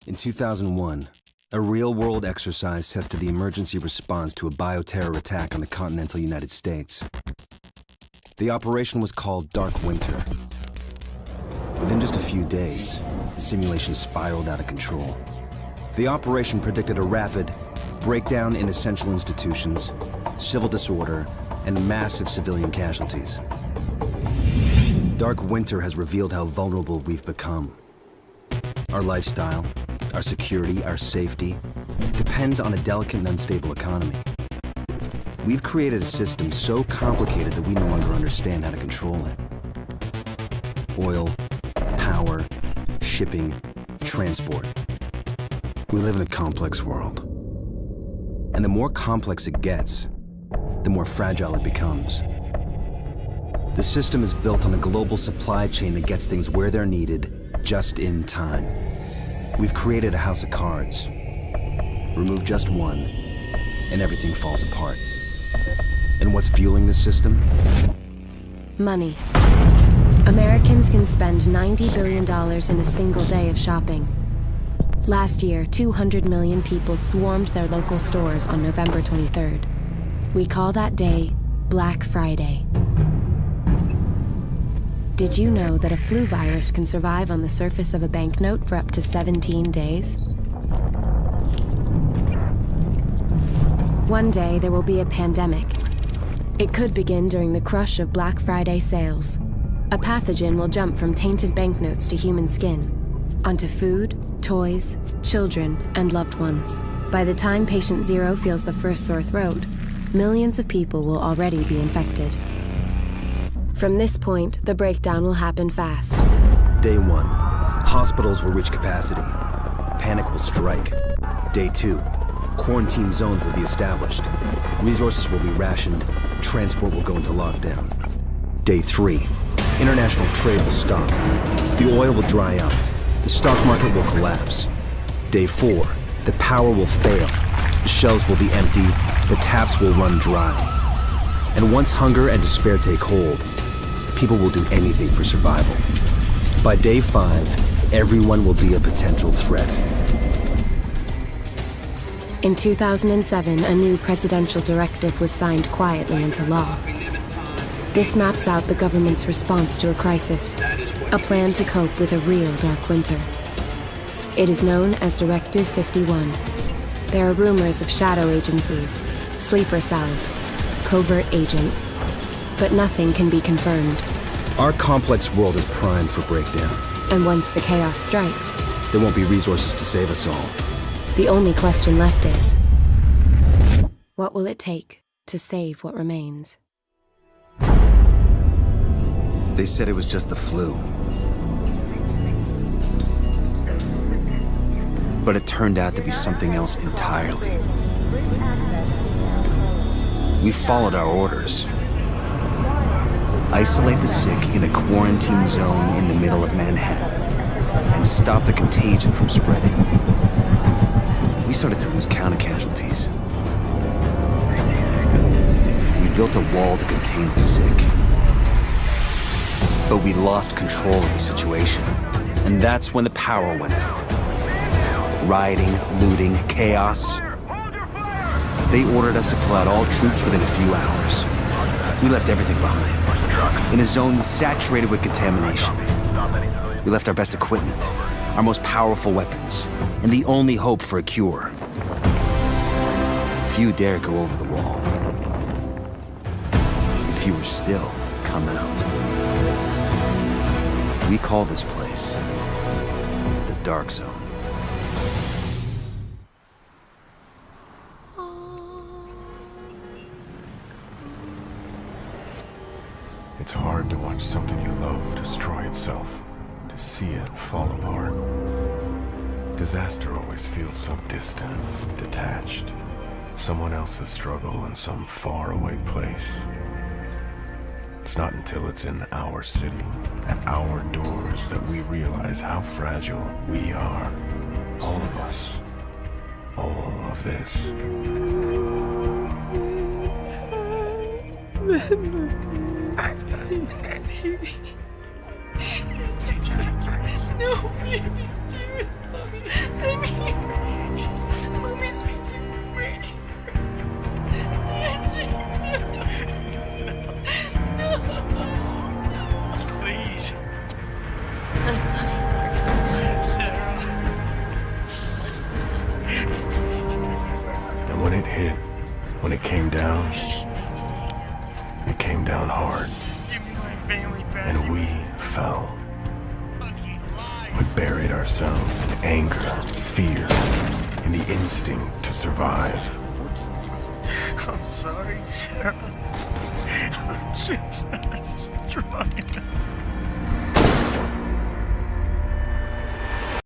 In 2001, a real-world exercise tested the emergency response to a bioterror attack on the continental United States. The operation was called Dark Winter. Within just a few days, the simulation spiraled out of control. The operation predicted a rapid breakdown in essential institutions, civil disorder, and massive civilian casualties. Dark Winter has revealed how vulnerable we've become. Our lifestyle, our security, our safety, depends on a delicate and unstable economy. We've created a system so complicated that we no longer understand how to control it. Oil, power, shipping, transport. We live in a complex world. And the more complex it gets, the more fragile it becomes. The system is built on a global supply chain that gets things where they're needed, just in time. We've created a house of cards. Remove just one, and everything falls apart. And what's fueling this system? Money. Americans can spend $90 billion in a single day of shopping. Last year, 200 million people swarmed their local stores on November 23rd. We call that day Black Friday. Did you know that a flu virus can survive on the surface of a banknote for up to 17 days? One day, there will be a pandemic. It could begin during the crush of Black Friday sales. A pathogen will jump from tainted banknotes to human skin, onto food, toys, children, and loved ones. By the time patient zero feels the first sore throat, millions of people will already be infected. From this point, the breakdown will happen fast. Day 1, hospitals will reach capacity. Panic will strike. Day 2, quarantine zones will be established. Resources will be rationed. Transport will go into lockdown. Day 3, international trade will stop. The oil will dry up. The stock market will collapse. Day 4, the power will fail. The shelves will be empty. The taps will run dry. And once hunger and despair take hold, people will do anything for survival. By day 5, everyone will be a potential threat. In 2007, a new presidential directive was signed quietly into law. This maps out the government's response to a crisis, a plan to cope with a real dark winter. It is known as Directive 51. There are rumors of shadow agencies, sleeper cells, covert agents, but nothing can be confirmed. Our complex world is primed for breakdown. And once the chaos strikes, There won't be resources to save us all. the only question left is, what will it take to save what remains? They said it was just the flu. But it turned out to be something else entirely. We followed our orders. Isolate the sick in a quarantine zone in the middle of Manhattan and stop the contagion from spreading. We started to lose count of casualties. We built a wall to contain the sick. But we lost control of the situation. And that's when the power went out. Rioting, looting, chaos. They ordered us to pull out all troops within a few hours. We left everything behind, in a zone saturated with contamination. We left our best equipment, our most powerful weapons, and the only hope for a cure. Few dare go over the wall. And fewer still come out. We call this place the Dark Zone. It's hard to watch something you love destroy itself, to see it fall apart. Disaster always feels so distant, detached. Someone else's struggle in some faraway place. It's not until it's in our city, at our doors, that we realize how fragile we are. All of us. All of this. No, baby, Steven, love me. down hard. Give me my family back. And we fell. We buried ourselves in anger, fear, and the instinct to survive. I'm sorry, Sarah. I'm just not strong enough.